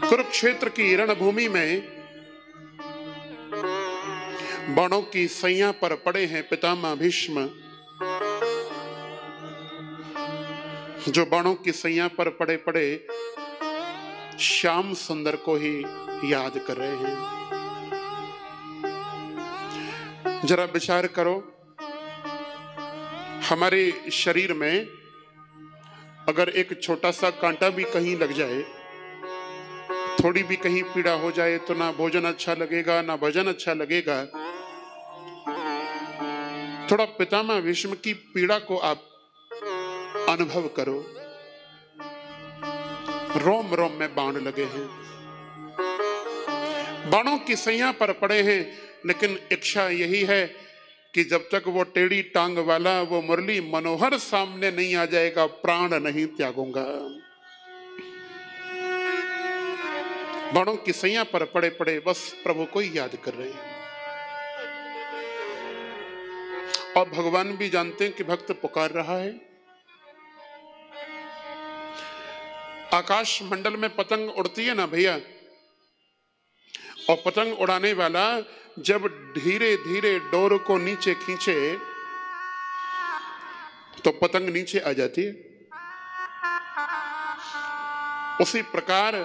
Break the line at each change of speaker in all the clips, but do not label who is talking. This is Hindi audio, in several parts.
कुरुक्षेत्र की रणभूमि में बाणों की सैया पर पड़े हैं पितामह भीष्म। जो बाणों की सैया पर पड़े पड़े श्याम सुंदर को ही याद कर रहे हैं। जरा विचार करो, हमारे शरीर में अगर एक छोटा सा कांटा भी कहीं लग जाए, थोड़ी भी कहीं पीड़ा हो जाए, तो ना भोजन अच्छा लगेगा ना भजन अच्छा लगेगा। थोड़ा पितामह भीष्म की पीड़ा को आप अनुभव करो। रोम रोम में बाण लगे हैं, बाणों की सैया पर पड़े हैं, लेकिन इच्छा यही है कि जब तक वो टेढ़ी टांग वाला वो मुरली मनोहर सामने नहीं आ जाएगा, प्राण नहीं त्यागूंगा। बाणों की सैया पर पड़े पड़े बस प्रभु को ही याद कर रहे हैं। और भगवान भी जानते हैं कि भक्त पुकार रहा है। आकाश मंडल में पतंग उड़ती है ना भैया, और पतंग उड़ाने वाला जब धीरे धीरे डोर को नीचे खींचे तो पतंग नीचे आ जाती है। उसी प्रकार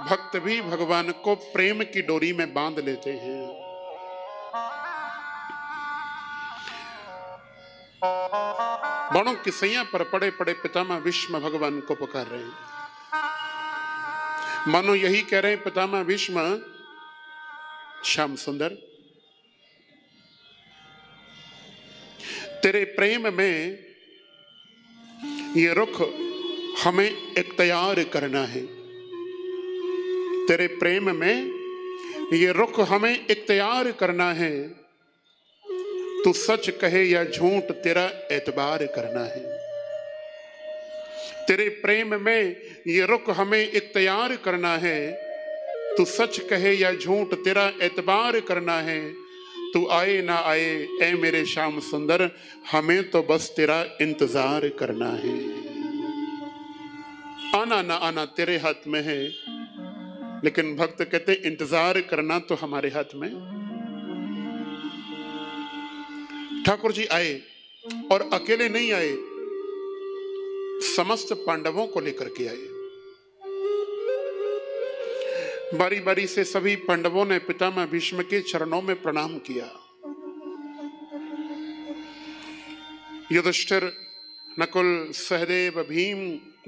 भक्त भी भगवान को प्रेम की डोरी में बांध लेते हैं। बाणों की सैया पर पड़े पड़े पितामह भीष्म भगवान को पुकार रहे हैं। मानो यही कह रहे हैं पितामह भीष्म, श्याम सुंदर, तेरे प्रेम में ये रुख हमें इख्तियार करना है। तेरे प्रेम में ये रुख हमें इख्तियार करना है। तू सच कहे या झूठ तेरा एतबार करना है। तेरे प्रेम में ये रुख हमें इख्तियार करना है। तू सच कहे या झूठ तेरा एतबार करना है। तू आए ना आए ऐ मेरे श्याम सुंदर, हमें तो बस तेरा इंतजार करना है। आना ना आना तेरे हाथ में है, लेकिन भक्त कहते इंतजार करना तो हमारे हाथ में। ठाकुर जी आए और अकेले नहीं आए, समस्त पांडवों को लेकर के आए। बारी बारी से सभी पांडवों ने पितामह भीष्म के चरणों में प्रणाम किया। युधिष्ठिर, नकुल, सहदेव, भीम,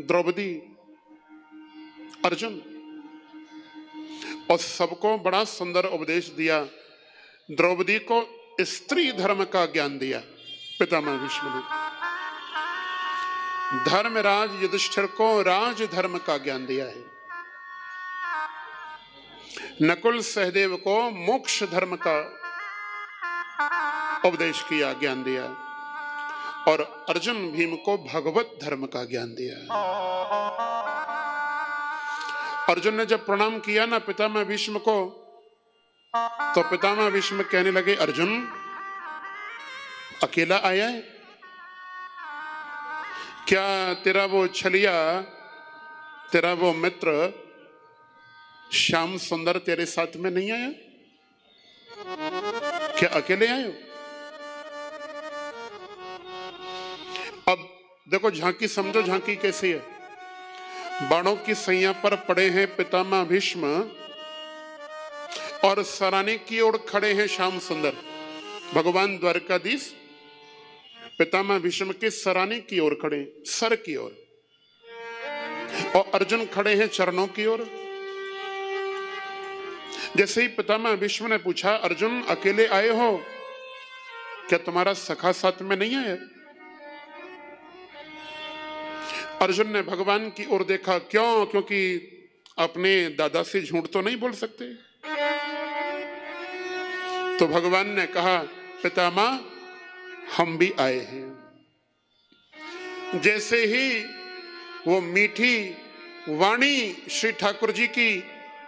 द्रौपदी, अर्जुन, और सबको बड़ा सुंदर उपदेश दिया। द्रौपदी को स्त्री धर्म का ज्ञान दिया पितामह भीष्म ने। धर्मराज युधिष्ठिर को राज धर्म का ज्ञान दिया है। नकुल सहदेव को मोक्ष धर्म का उपदेश किया, ज्ञान दिया, और अर्जुन भीम को भगवत धर्म का ज्ञान दिया। अर्जुन ने जब प्रणाम किया ना पितामह भीष्म को, तो पितामह भीष्म कहने लगे, अर्जुन अकेला आया है क्या? तेरा वो छलिया, तेरा वो मित्र श्याम सुंदर तेरे साथ में नहीं आया क्या? अकेले आए हो? अब देखो झांकी समझो, झांकी कैसी है। बाणों की सैया पर पड़े हैं पितामह भीष्म और सराने की ओर खड़े हैं श्याम सुंदर। भगवान द्वारकाधीश पितामह भीष्म के सराने की ओर खड़े, सर की ओर, और अर्जुन खड़े हैं चरणों की ओर। जैसे ही पितामह भीष्म ने पूछा, अर्जुन अकेले आए हो क्या? तुम्हारा सखा साथ में नहीं आया? अर्जुन ने भगवान की ओर देखा। क्यों? क्योंकि अपने दादा से झूठ तो नहीं बोल सकते। तो भगवान ने कहा, पितामह हम भी आए हैं। जैसे ही वो मीठी वाणी श्री ठाकुर जी की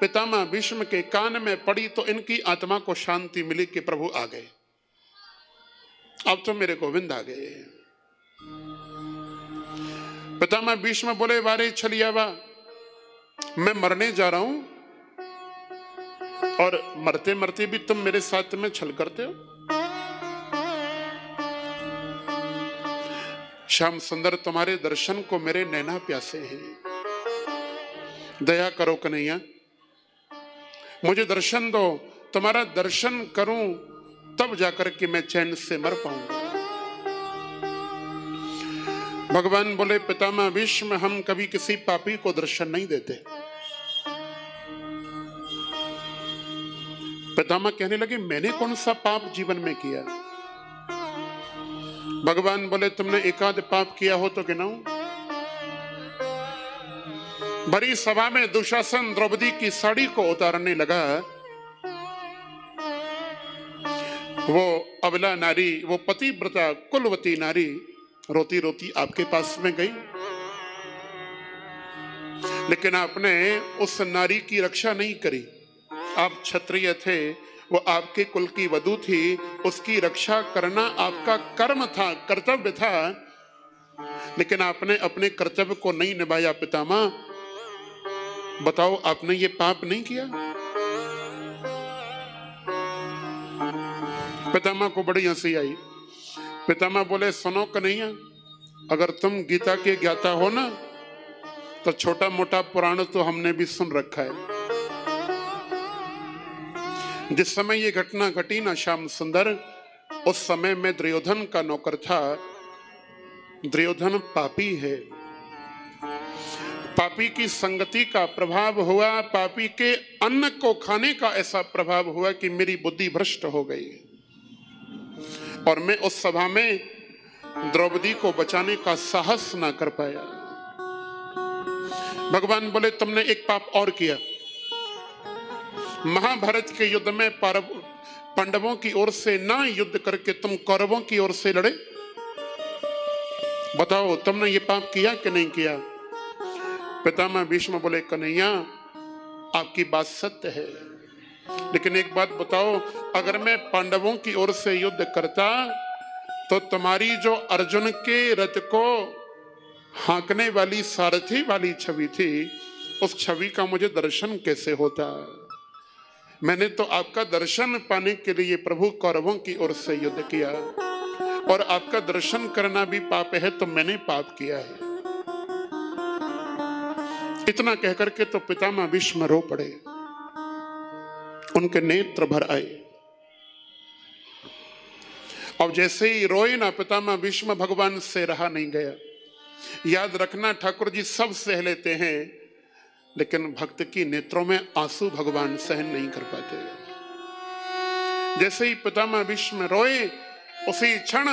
पितामह भीष्म के कान में पड़ी, तो इनकी आत्मा को शांति मिली कि प्रभु आ गए, अब तो मेरे गोविंद आ गए। पितामह भीष्म बोले, वारे छलियावा, मैं मरने जा रहा हूं, और मरते मरते भी तुम मेरे साथ में छल करते हो। श्याम सुंदर, तुम्हारे दर्शन को मेरे नैना प्यासे हैं, दया करो कन्हैया, मुझे दर्शन दो। तुम्हारा दर्शन करूं तब जाकर के मैं चैन से मर पाऊंगा। भगवान बोले, पितामह भीष्म, हम कभी किसी पापी को दर्शन नहीं देते। पितामह कहने लगे, मैंने कौन सा पाप जीवन में किया? भगवान बोले, तुमने एकाध पाप किया हो तो गिनाओ। बड़ी सभा में दुशासन द्रौपदी की साड़ी को उतारने लगा। वो अबला नारी, वो पतिव्रता कुलवती नारी रोती रोती आपके पास में गई, लेकिन आपने उस नारी की रक्षा नहीं करी। आप क्षत्रिय थे, वो आपके कुल की वधू थी, उसकी रक्षा करना आपका कर्म था, कर्तव्य था, लेकिन आपने अपने कर्तव्य को नहीं निभाया। पितामह बताओ, आपने ये पाप नहीं किया? पितामह को बड़ी हंसी आई। पितामह बोले, सुनो कन्हैया, अगर तुम गीता के ज्ञाता हो ना, तो छोटा मोटा पुराण तो हमने भी सुन रखा है। जिस समय ये घटना घटी ना श्याम सुंदर, उस समय मैं दुर्योधन का नौकर था। दुर्योधन पापी है, पापी की संगति का प्रभाव हुआ, पापी के अन्न को खाने का ऐसा प्रभाव हुआ कि मेरी बुद्धि भ्रष्ट हो गई, और मैं उस सभा में द्रौपदी को बचाने का साहस ना कर पाया। भगवान बोले, तुमने एक पाप और किया। महाभारत के युद्ध में पांडवों की ओर से ना युद्ध करके तुम कौरवों की ओर से लड़े। बताओ, तुमने ये पाप किया कि नहीं किया? पितामह भीष्म बोले, कन्हैया आपकी बात सत्य है, लेकिन एक बात बताओ, अगर मैं पांडवों की ओर से युद्ध करता तो तुम्हारी जो अर्जुन के रथ को हाँकने वाली सारथी वाली छवि थी, उस छवि का मुझे दर्शन कैसे होता? मैंने तो आपका दर्शन पाने के लिए प्रभु कौरवों की ओर से युद्ध किया, और आपका दर्शन करना भी पाप है, तो मैंने पाप किया है। इतना कहकर के तो पितामह भीष्म रो पड़े, उनके नेत्र भर आए। और जैसे ही रोए ना पितामह भीष्म, भगवान से रहा नहीं गया। याद रखना, ठाकुर जी सब सह लेते हैं, लेकिन भक्त की नेत्रों में आंसू भगवान सहन नहीं कर पाते। जैसे ही पितामह भीष्म रोए, उसी क्षण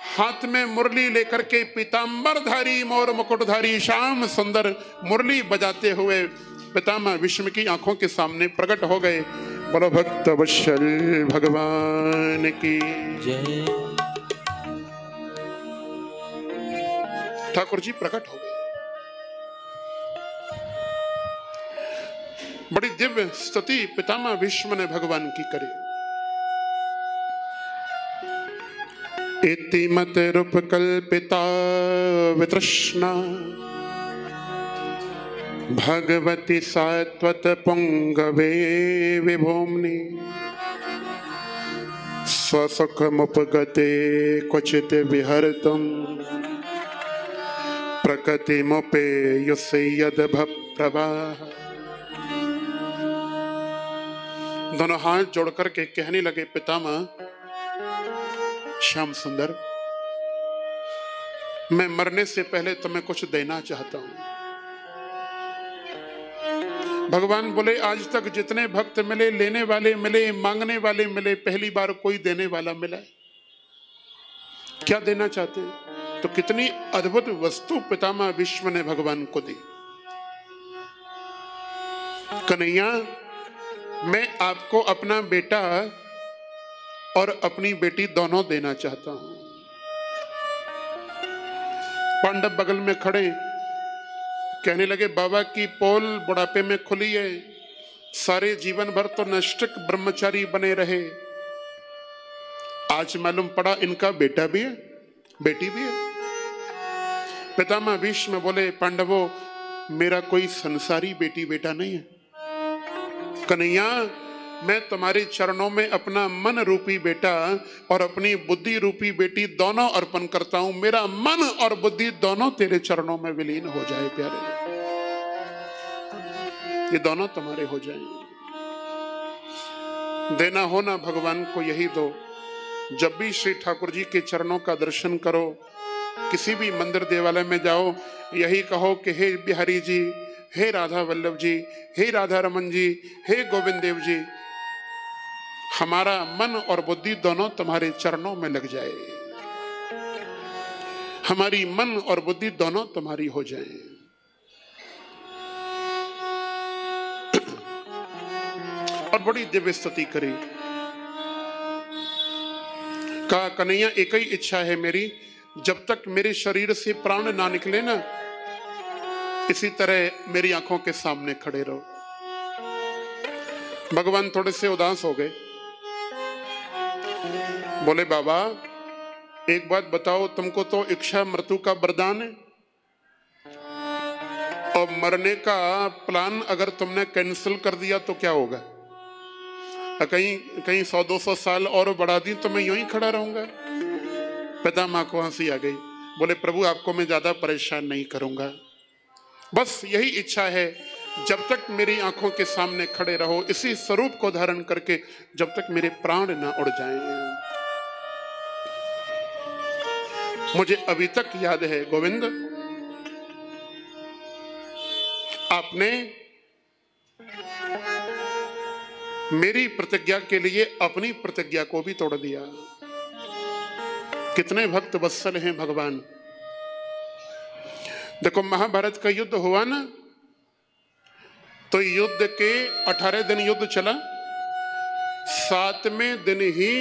हाथ में मुरली लेकर के पीतांबरधारी मोर मुकुटधारी श्याम सुंदर मुरली बजाते हुए पितामह भीष्म की आंखों के सामने प्रकट हो गए। बोलो भक्त वत्सल भगवान की जय। ठाकुर जी प्रकट हो गए। बड़ी दिव्य स्तुति पितामह भीष्म ने भगवान की करी। इति मत रूप कल्पिता वितृष्णा भगवती सात्वत पुंगवे विभूम्नि स्वसुखमुपगते क्वचित विहर्तुं प्रकृतिमुपेयुषे यद्भप्रवाह। दोनों हाथ जोड़ करके कहने लगे, पितामह श्याम सुंदर, मैं मरने से पहले तुम्हें कुछ देना चाहता हूं। भगवान बोले, आज तक जितने भक्त मिले, लेने वाले मिले, मांगने वाले मिले, पहली बार कोई देने वाला मिला। क्या देना चाहते हैं? तो कितनी अद्भुत वस्तु पितामह भीष्म ने भगवान को दी। कन्हैया, मैं आपको अपना बेटा और अपनी बेटी दोनों देना चाहता हूं। पांडव बगल में खड़े कहने लगे, बाबा की पोल बुढ़ापे में खुली है, सारे जीवन भर तो नष्टक ब्रह्मचारी बने रहे, आज मालूम पड़ा इनका बेटा भी है, बेटी भी है। पितामह भीष्म बोले, पांडवों, मेरा कोई संसारी बेटी बेटा नहीं है। कन्हैया, मैं तुम्हारे चरणों में अपना मन रूपी बेटा और अपनी बुद्धि रूपी बेटी दोनों अर्पण करता हूं। मेरा मन और बुद्धि दोनों तेरे चरणों में विलीन हो जाए प्यारे, ये दोनों तुम्हारे हो जाएं। देना हो ना भगवान को यही दो। जब भी श्री ठाकुर जी के चरणों का दर्शन करो, किसी भी मंदिर देवालय में जाओ, यही कहो कि हे बिहारी जी, हे राधा वल्लभ जी, हे राधा रमन जी, हे गोविंद देव जी, हमारा मन और बुद्धि दोनों तुम्हारे चरणों में लग जाए, हमारी मन और बुद्धि दोनों तुम्हारी हो जाए। और बड़ी दिव्य स्तुति करी। कहा कन्हैया एक ही इच्छा है मेरी, जब तक मेरे शरीर से प्राण ना निकले ना, इसी तरह मेरी आंखों के सामने खड़े रहो। भगवान थोड़े से उदास हो गए, बोले बाबा एक बात बताओ, तुमको तो इच्छा मृत्यु का वरदान है, और मरने का प्लान अगर तुमने कैंसिल कर दिया तो क्या होगा? कहीं 100-200 साल और बढ़ा दी तो मैं यूं ही खड़ा रहूंगा। पिता माँ को हंसी आ गई। बोले प्रभु आपको मैं ज्यादा परेशान नहीं करूंगा, बस यही इच्छा है, जब तक मेरी आंखों के सामने खड़े रहो, इसी स्वरूप को धारण करके, जब तक मेरे प्राण ना उड़ जाएं। मुझे अभी तक याद है गोविंद, आपने मेरी प्रतिज्ञा के लिए अपनी प्रतिज्ञा को भी तोड़ दिया। कितने भक्त वत्सल हैं भगवान। देखो महाभारत का युद्ध हुआ ना, तो युद्ध के 18 दिन युद्ध चला, 7वें दिन ही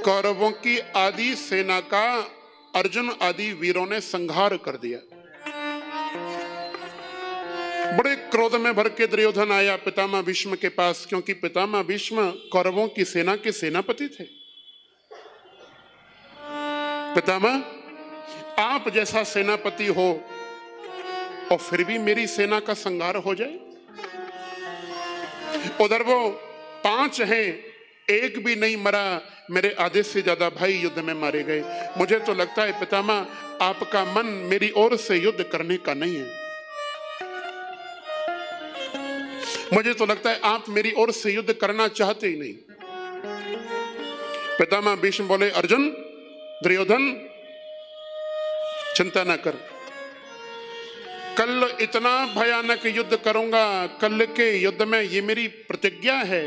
कौरवों की आदि सेना का अर्जुन आदि वीरों ने संहार कर दिया। बड़े क्रोध में भर के दुर्योधन आया पितामह भीष्म के पास, क्योंकि पितामह भीष्म कौरवों की सेना के सेनापति थे। पितामह आप जैसा सेनापति हो और फिर भी मेरी सेना का संहार हो जाए। उधर वो 5 हैं, एक भी नहीं मरा, मेरे आधे से ज्यादा भाई युद्ध में मारे गए। मुझे तो लगता है पितामह आपका मन मेरी ओर से युद्ध करने का नहीं है, मुझे तो लगता है आप मेरी ओर से युद्ध करना चाहते ही नहीं। पितामह भीष्म बोले अर्जुन, दुर्योधन चिंता ना कर, कल इतना भयानक युद्ध करूंगा, कल के युद्ध में ये मेरी प्रतिज्ञा है,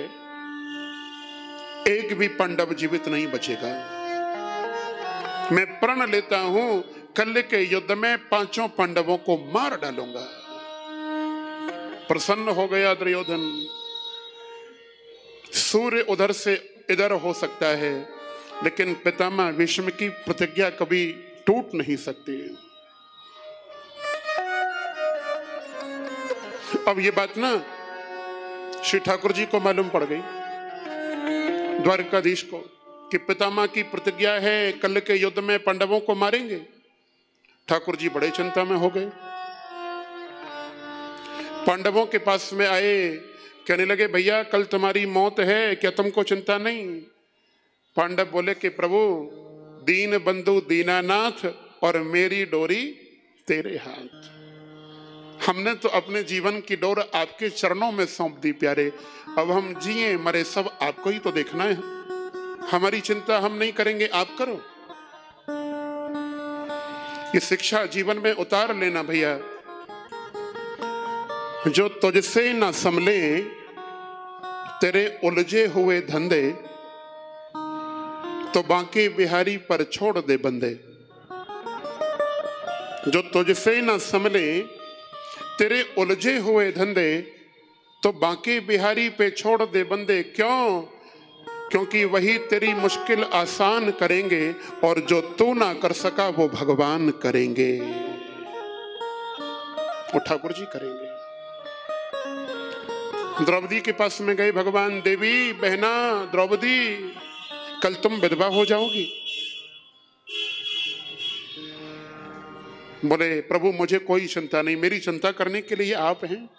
एक भी पांडव जीवित नहीं बचेगा। मैं प्रण लेता हूं, कल के युद्ध में 5 पांडवों को मार डालूंगा। प्रसन्न हो गया दुर्योधन। सूर्य उधर से इधर हो सकता है, लेकिन पितामह भीष्म की प्रतिज्ञा कभी टूट नहीं सकती। अब ये बात ना श्री ठाकुर जी को मालूम पड़ गई, द्वारकाधीश को, कि पितामह की प्रतिज्ञा है कल के युद्ध में पांडवों को मारेंगे। ठाकुर जी बड़े चिंता में हो गए। पांडवों के पास में आए, कहने लगे भैया कल तुम्हारी मौत है, क्या तुमको चिंता नहीं? पांडव बोले कि प्रभु दीन बंधु दीनानाथ और मेरी डोरी तेरे हाथ। हमने तो अपने जीवन की डोर आपके चरणों में सौंप दी प्यारे, अब हम जिए मरे सब आपको ही तो देखना है, हमारी चिंता हम नहीं करेंगे, आप करो। ये शिक्षा जीवन में उतार लेना भैया। जो तुझसे न संभले तेरे उलझे हुए धंधे, तो बांके बिहारी पर छोड़ दे बंदे। जो तुझसे न संभले तेरे उलझे हुए धंधे, तो बांके बिहारी पे छोड़ दे बंदे। क्यों? क्योंकि वही तेरी मुश्किल आसान करेंगे, और जो तू ना कर सका वो भगवान करेंगे, वो ठाकुर जी करेंगे। द्रौपदी के पास में गए भगवान, देवी बहना द्रौपदी कल तुम विधवा हो जाओगी। बोले प्रभु मुझे कोई चिंता नहीं, मेरी चिंता करने के लिए आप हैं।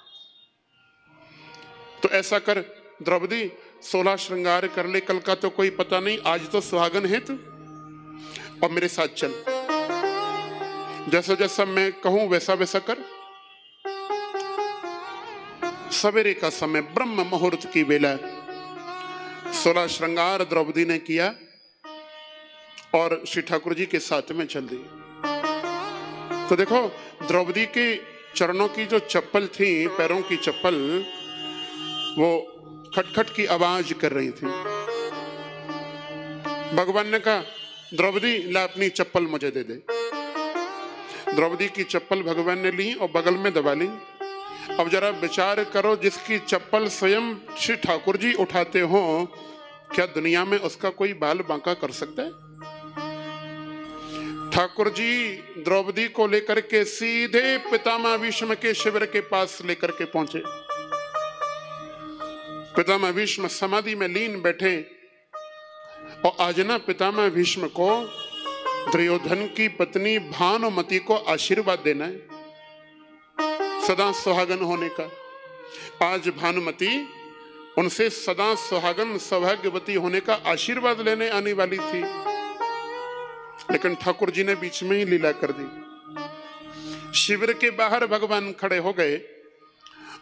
तो ऐसा कर द्रौपदी, 16 श्रृंगार कर ले, कल का तो कोई पता नहीं, आज तो सुहागन है तू, और मेरे साथ चल, जैसा जैसा मैं कहूं वैसा वैसा कर। सवेरे का समय, ब्रह्म मुहूर्त की बेला, 16 श्रृंगार द्रौपदी ने किया और श्री ठाकुर जी के साथ में चल दी। तो देखो, द्रौपदी के चरणों की जो चप्पल थी, पैरों की चप्पल, वो खटखट की आवाज कर रही थी। भगवान ने कहा, द्रौपदी ला अपनी चप्पल मुझे दे दे। द्रौपदी की चप्पल भगवान ने ली और बगल में दबा ली। अब जरा विचार करो, जिसकी चप्पल स्वयं श्री ठाकुर जी उठाते हो, क्या दुनिया में उसका कोई बाल बांका कर सकता है? ठाकुर जी द्रौपदी को लेकर के सीधे पितामह भीष्म के शिविर के पास लेकर के पहुंचे। पितामह भीष्म समाधि में लीन बैठे, और आज ना पितामह भीष्म को दुर्योधन की पत्नी भानुमति को आशीर्वाद देना है, सदा सुहागन होने का। आज भानुमति उनसे सदा सुहागन सौभाग्यवती होने का आशीर्वाद लेने आने वाली थी, लेकिन ठाकुर जी ने बीच में ही लीला कर दी। शिविर के बाहर भगवान खड़े हो गए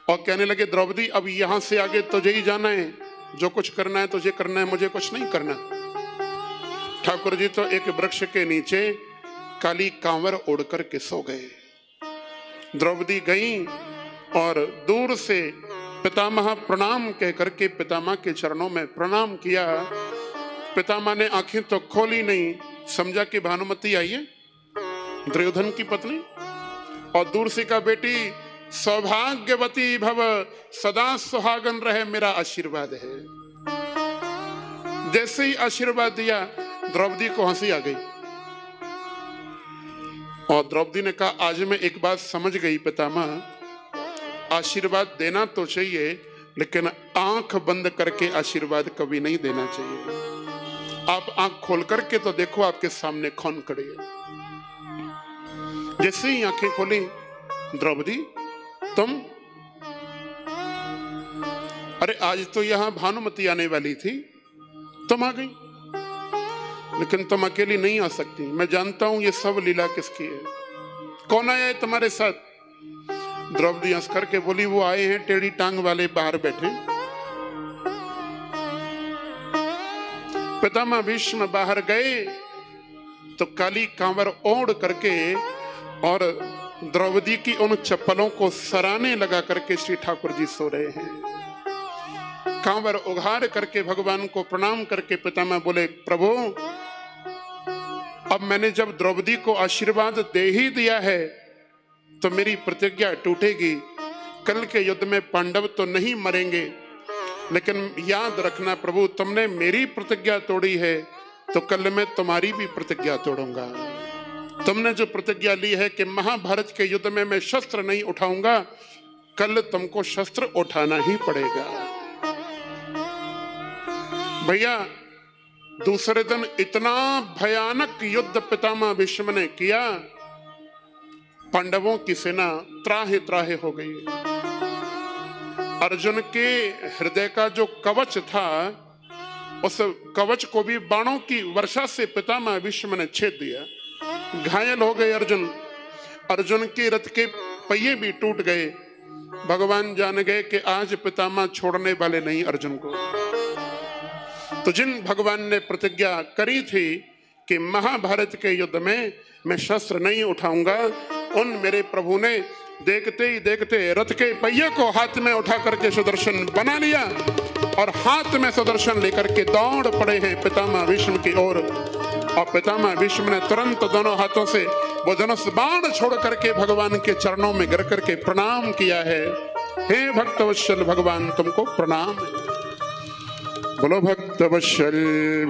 और कहने लगे, द्रौपदी अब यहां से आगे तुझे ही जाना है, जो कुछ करना है तुझे करना है, मुझे कुछ नहीं करना। ठाकुर जी तो एक वृक्ष के नीचे काली कांवर ओढ़ करके सो गए। द्रौपदी गई और दूर से पितामह प्रणाम कह करके पितामह के चरणों में प्रणाम किया। पितामह ने आंखें तो खोली नहीं, समझा कि भानुमति आई है, दुर्योधन की पत्नी, और दूर से कहा, बेटी सौभाग्यवती भव, सदा सुहागन रहे, मेरा आशीर्वाद है। जैसे ही आशीर्वाद दिया, द्रौपदी को हंसी आ गई और द्रौपदी ने कहा, आज मैं एक बात समझ गई पितामह, आशीर्वाद देना तो चाहिए, लेकिन आंख बंद करके आशीर्वाद कभी नहीं देना चाहिए। आप आंख खोल करके तो देखो, आपके सामने कौन खड़ी है। जैसे ही आंखें खोली, द्रौपदी तुम, अरे आज तो यहां भानुमति आने वाली थी, तुम आ गई, लेकिन तुम अकेली नहीं आ सकती। मैं जानता हूं ये सब लीला किसकी है, कौन आया है तुम्हारे साथ? द्रौपदी हंस करके बोली, वो आए हैं टेढ़ी टांग वाले बाहर बैठे। पितामह भीष्म बाहर गए तो काली कांवर ओढ़ करके और द्रौपदी की उन चप्पलों को सराहने लगा करके श्री ठाकुर जी सो रहे हैं। कांवर उघाड़ करके भगवान को प्रणाम करके पितामह बोले, प्रभु अब मैंने जब द्रौपदी को आशीर्वाद दे ही दिया है तो मेरी प्रतिज्ञा टूटेगी। कल के युद्ध में पांडव तो नहीं मरेंगे, लेकिन याद रखना प्रभु, तुमने मेरी प्रतिज्ञा तोड़ी है तो कल मैं तुम्हारी भी प्रतिज्ञा तोड़ूंगा। तुमने जो प्रतिज्ञा ली है कि महाभारत के युद्ध में मैं शस्त्र नहीं उठाऊंगा, कल तुमको शस्त्र उठाना ही पड़ेगा। भैया, दूसरे दिन इतना भयानक युद्ध पितामह भीष्म ने किया, पांडवों की सेना त्राहे त्राहे हो गई। अर्जुन के हृदय का जो कवच था, उस कवच को भी बाणों की वर्षा से पितामह भीष्म ने छेद दिया। घायल हो गए अर्जुन। अर्जुन के रथ के पहिए भी टूट गए। भगवान जान गए कि आज पितामह छोड़ने वाले नहीं अर्जुन को। तो जिन भगवान ने प्रतिज्ञा करी थी कि महाभारत के युद्ध में मैं शस्त्र नहीं उठाऊंगा, उन मेरे प्रभु ने देखते ही देखते रथ के पहिए को हाथ में उठा करके सुदर्शन बना लिया और हाथ में सुदर्शन लेकर के दौड़ पड़े हैं पितामह भीष्म की ओर। और पितामह भीष्म ने तुरंत दोनों हाथों से वो धनुष बाण छोड़ करके भगवान के चरणों में गिर करके प्रणाम किया है। हे भक्तवत्सल भगवान, तुमको प्रणाम। बोलो भक्तवत्सल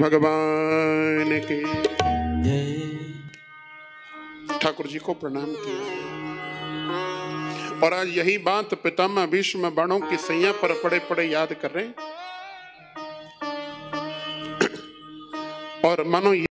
भगवान के। ठाकुर जी को प्रणाम किया। और आज यही बात पितामह भीष्म बाणों की सैया पर पड़े पड़े याद कर रहे हैं। और मानो